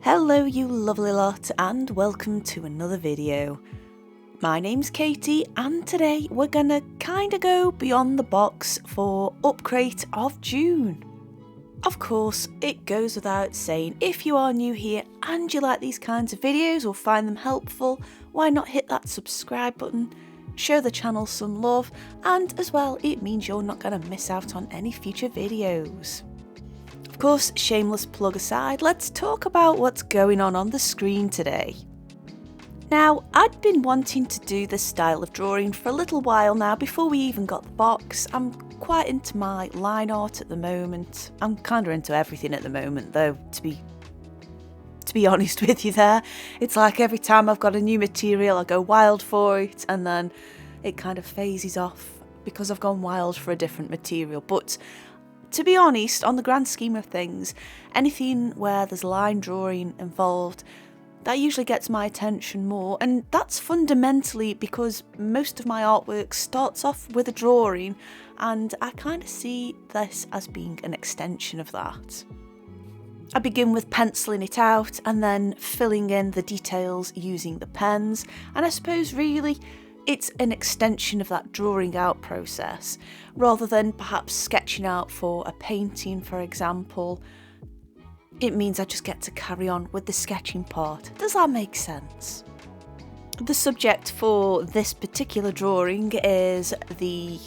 Hello you lovely lot and welcome to another video. My name's Katie and today we're gonna kinda go beyond the box for Upgrade of June. Of course, it goes without saying, if you are new here and you like these kinds of videos or find them helpful, why not hit that subscribe button, show the channel some love, and as well it means you're not gonna miss out on any future videos. Of course, shameless plug aside, let's talk about what's going on the screen today. Now, I'd been wanting to do this style of drawing for a little while now before we even got the box. I'm quite into my line art at the moment. I'm kinda into everything at the moment though, to be honest with you there. It's like every time I've got a new material I go wild for it and then it kind of phases off because I've gone wild for a different material. But to be honest, on the grand scheme of things, anything where there's line drawing involved, that usually gets my attention more, and that's fundamentally because most of my artwork starts off with a drawing, and I kind of see this as being an extension of that. I begin with penciling it out and then filling in the details using the pens, and I suppose really it's an extension of that drawing out process, rather than perhaps sketching out for a painting, for example. It means I just get to carry on with the sketching part. Does that make sense? The subject for this particular drawing is the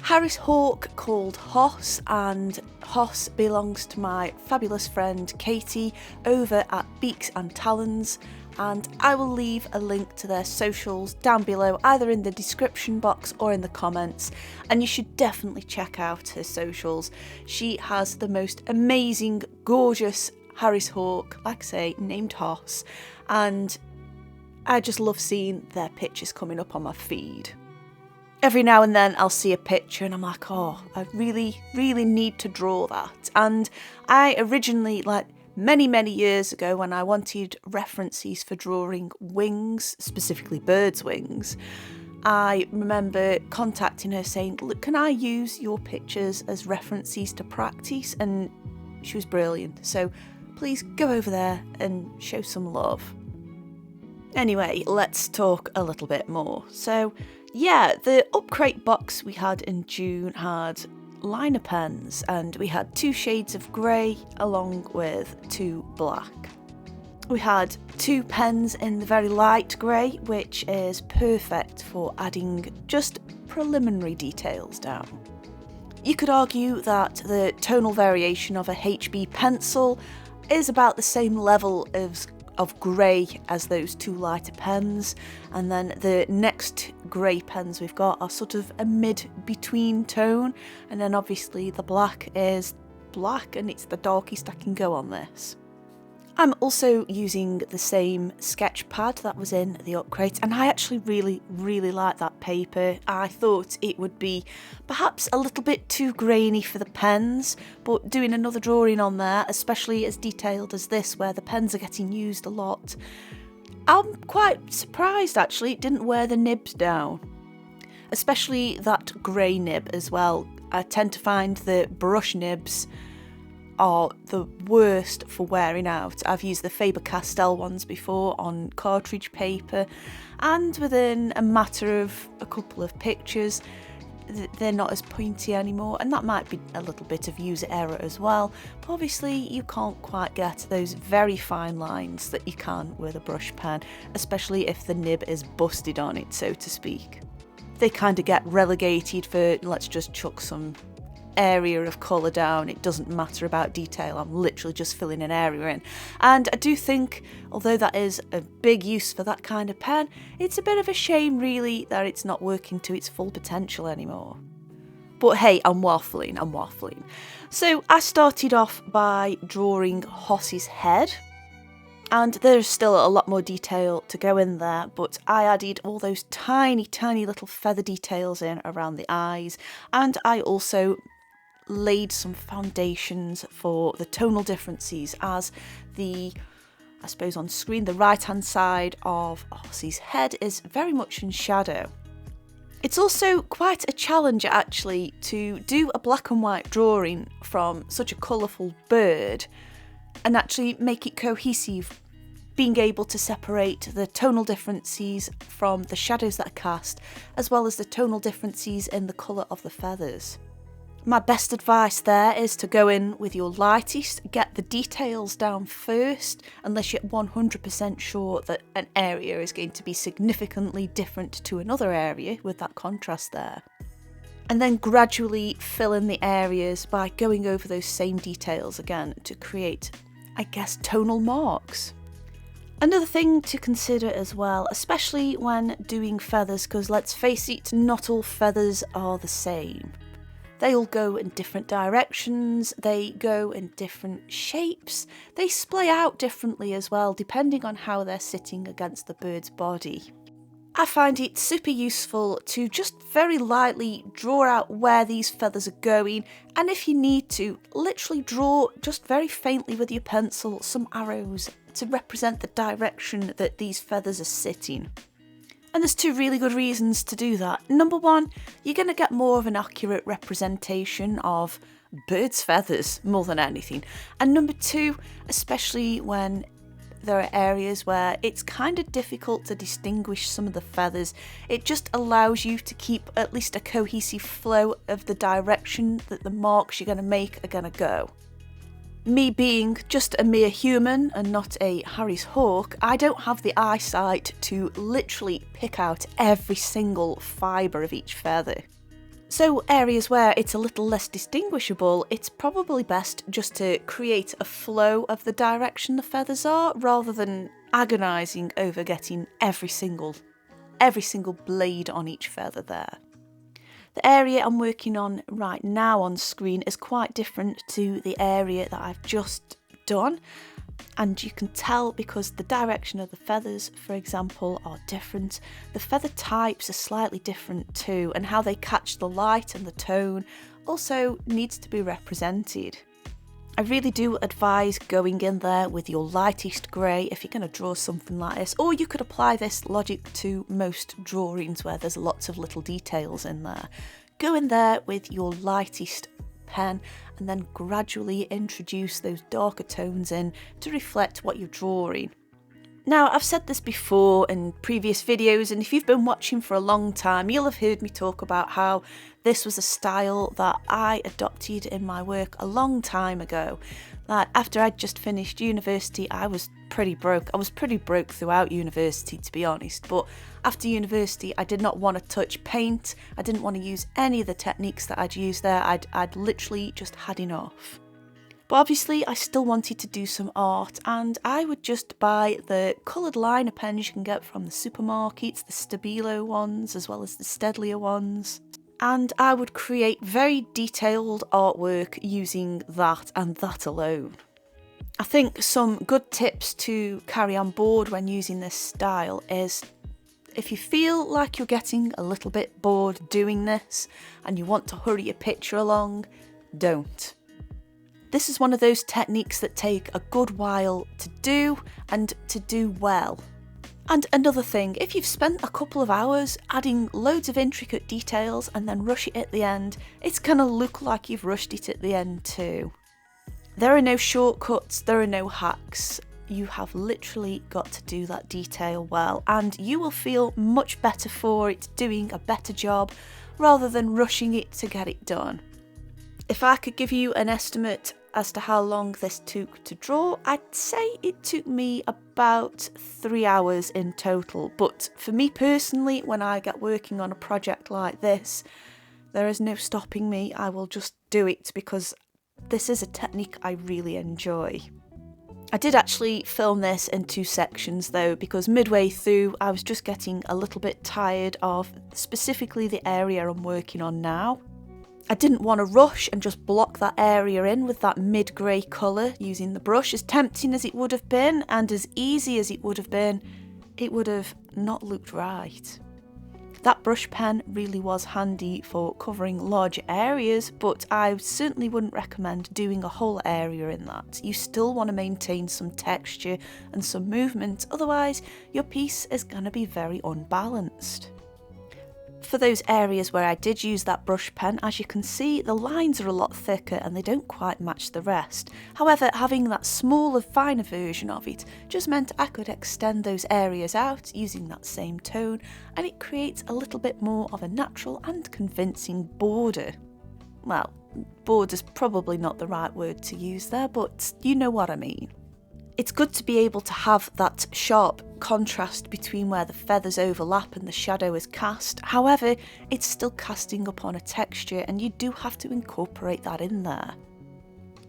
Harris hawk called Hoss, and Hoss belongs to my fabulous friend Katie over at Beaks and Talons, and I will leave a link to their socials down below, either in the description box or in the comments, and you should definitely check out her socials. She has the most amazing, gorgeous Harris hawk, like I say, named Hoss, and I just love seeing their pictures coming up on my feed. Every now and then I'll see a picture and I'm like, oh, I really need to draw that. And I originally, many years ago, when I wanted references for drawing wings, specifically birds' wings, I remember contacting her saying, look, can I use your pictures as references to practice? And she was brilliant. So please go over there and show some love. Anyway, let's talk a little bit more. So yeah, the Upgrade box we had in June had liner pens, and we had 2 shades of grey along with 2 black. We had 2 pens in the very light grey, which is perfect for adding just preliminary details down. You could argue that the tonal variation of a HB pencil is about the same level of grey as those 2 lighter pens, and then the next grey pens we've got are sort of a mid-between tone, and then obviously the black is black and it's the darkest I can go on this. I'm also using the same sketch pad that was in the Upgrade, and I actually really like that paper. I thought it would be perhaps a little bit too grainy for the pens, but doing another drawing on there, especially as detailed as this where the pens are getting used a lot, I'm quite surprised actually it didn't wear the nibs down. Especially that grey nib as well. I tend to find the brush nibs are the worst for wearing out. I've used the Faber-Castell ones before on cartridge paper, and within a matter of a couple of pictures they're not as pointy anymore, and that might be a little bit of user error as well, but obviously you can't quite get those very fine lines that you can with a brush pen, especially if the nib is busted on it, so to speak. They kind of get relegated for, let's just chuck some area of colour down, it doesn't matter about detail, I'm literally just filling an area in. And I do think, although that is a big use for that kind of pen, it's a bit of a shame really that it's not working to its full potential anymore. But hey, I'm waffling. So I started off by drawing Hoss's head, and there's still a lot more detail to go in there, but I added all those tiny little feather details in around the eyes, and I also laid some foundations for the tonal differences, as I suppose on screen the right hand side of Hoss's head is very much in shadow. It's also quite a challenge actually to do a black and white drawing from such a colourful bird and actually make it cohesive, being able to separate the tonal differences from the shadows that are cast, as well as the tonal differences in the colour of the feathers. My best advice there is to go in with your lightest, get the details down first, unless you're 100% sure that an area is going to be significantly different to another area with that contrast there. And then gradually fill in the areas by going over those same details again to create, I guess, tonal marks. Another thing to consider as well, especially when doing feathers, because let's face it, not all feathers are the same. They all go in different directions, they go in different shapes, they splay out differently as well, depending on how they're sitting against the bird's body. I find it super useful to just very lightly draw out where these feathers are going, and if you need to, literally draw just very faintly with your pencil some arrows to represent the direction that these feathers are sitting. And there's two really good reasons to do that. Number one, you're going to get more of an accurate representation of birds' feathers more than anything. And number two, especially when there are areas where it's kind of difficult to distinguish some of the feathers, it just allows you to keep at least a cohesive flow of the direction that the marks you're going to make are going to go. Me being just a mere human and not a Harry's hawk, I don't have the eyesight to literally pick out every single fibre of each feather. So areas where it's a little less distinguishable, it's probably best just to create a flow of the direction the feathers are, rather than agonising over getting every single blade on each feather there. The area I'm working on right now on screen is quite different to the area that I've just done, and you can tell because the direction of the feathers, for example, are different. The feather types are slightly different too, and how they catch the light and the tone also needs to be represented. I really do advise going in there with your lightest grey if you're going to draw something like this, or you could apply this logic to most drawings where there's lots of little details in there. Go in there with your lightest pen and then gradually introduce those darker tones in to reflect what you're drawing. Now, I've said this before in previous videos, and if you've been watching for a long time, you'll have heard me talk about how this was a style that I adopted in my work a long time ago. Like, after I'd just finished university, I was pretty broke. I was pretty broke throughout university, to be honest, but after university, I did not want to touch paint. I didn't want to use any of the techniques that I'd used there. I'd literally just had enough. But obviously I still wanted to do some art, and I would just buy the coloured liner pens you can get from the supermarkets, the Stabilo ones as well as the Stedlier ones, and I would create very detailed artwork using that and that alone. I think some good tips to carry on board when using this style is, if you feel like you're getting a little bit bored doing this and you want to hurry your picture along, don't. This is one of those techniques that take a good while to do and to do well. And another thing, if you've spent a couple of hours adding loads of intricate details and then rush it at the end, it's going to look like you've rushed it at the end too. There are no shortcuts, there are no hacks. You have literally got to do that detail well, and you will feel much better for it, doing a better job rather than rushing it to get it done. If I could give you an estimate as to how long this took to draw, I'd say it took me about 3 hours in total. But for me personally, when I get working on a project like this, there is no stopping me. I will just do it because this is a technique I really enjoy. I did actually film this in 2 sections though, because midway through I was just getting a little bit tired of specifically the area I'm working on now. I didn't want to rush and just block that area in with that mid-grey colour using the brush. As tempting as it would have been and as easy as it would have been, it would have not looked right. That brush pen really was handy for covering larger areas, but I certainly wouldn't recommend doing a whole area in that. You still want to maintain some texture and some movement, otherwise your piece is going to be very unbalanced. For those areas where I did use that brush pen, as you can see, the lines are a lot thicker and they don't quite match the rest. However, having that smaller, finer version of it just meant I could extend those areas out using that same tone, and it creates a little bit more of a natural and convincing border. Well, border's probably not the right word to use there, but you know what I mean. It's good to be able to have that sharp contrast between where the feathers overlap and the shadow is cast. However, it's still casting upon a texture and you do have to incorporate that in there.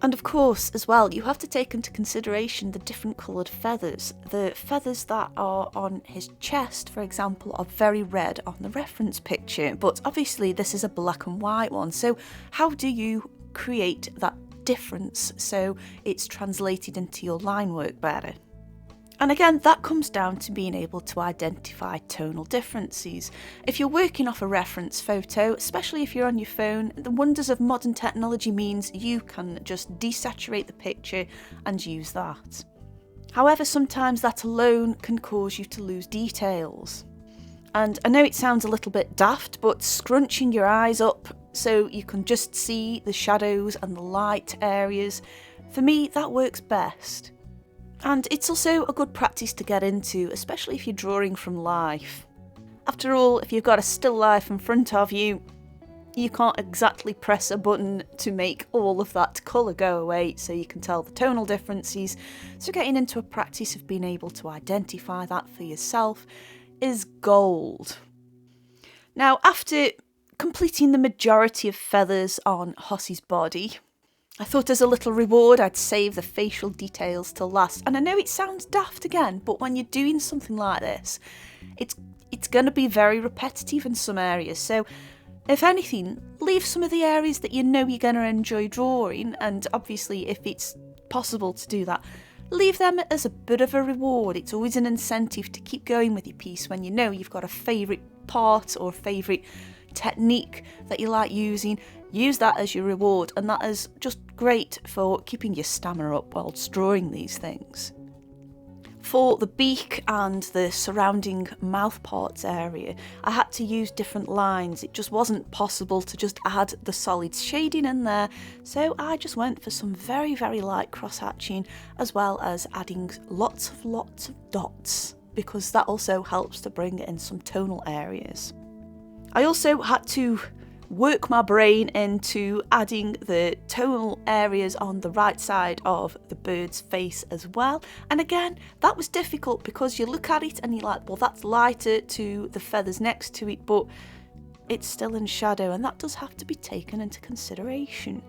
And of course, as well, you have to take into consideration the different coloured feathers. The feathers that are on his chest, for example, are very red on the reference picture, but obviously this is a black and white one. So how do you create that difference so it's translated into your line work better? And again, that comes down to being able to identify tonal differences. If you're working off a reference photo, especially if you're on your phone, the wonders of modern technology means you can just desaturate the picture and use that. However, sometimes that alone can cause you to lose details. And I know it sounds a little bit daft, but scrunching your eyes up so you can just see the shadows and the light areas, for me that works best. And it's also a good practice to get into, especially if you're drawing from life. After all, if you've got a still life in front of you, you can't exactly press a button to make all of that colour go away so you can tell the tonal differences. So getting into a practice of being able to identify that for yourself is gold. Now, after completing the majority of feathers on Hossie's body, I thought as a little reward I'd save the facial details till last. And I know it sounds daft again, but when you're doing something like this, it's going to be very repetitive in some areas. So if anything, leave some of the areas that you know you're going to enjoy drawing, and obviously if it's possible to do that, leave them as a bit of a reward. It's always an incentive to keep going with your piece when you know you've got a favourite part or a favourite technique that you like using. Use that as your reward, and that is just great for keeping your stamina up whilst drawing these things. For the beak and the surrounding mouth parts area, I had to use different lines. It just wasn't possible to just add the solid shading in there, so I just went for some very, very light cross-hatching, as well as adding lots of dots, because that also helps to bring in some tonal areas. I also had to work my brain into adding the tonal areas on the right side of the bird's face as well. And again, that was difficult because you look at it and you're like, well, that's lighter to the feathers next to it, but it's still in shadow, and that does have to be taken into consideration.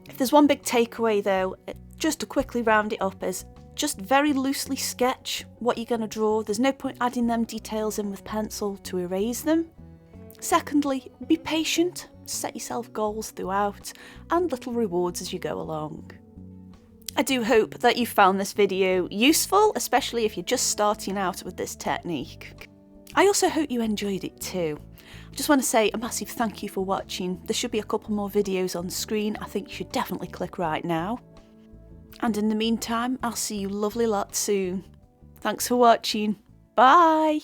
If there's one big takeaway though, just to quickly round it up, is just very loosely sketch what you're going to draw. There's no point adding them details in with pencil to erase them. Secondly, be patient, set yourself goals throughout, and little rewards as you go along. I do hope that you found this video useful, especially if you're just starting out with this technique. I also hope you enjoyed it too. I just want to say a massive thank you for watching. There should be a couple more videos on screen. I think you should definitely click right now. And in the meantime, I'll see you lovely lot soon. Thanks for watching. Bye!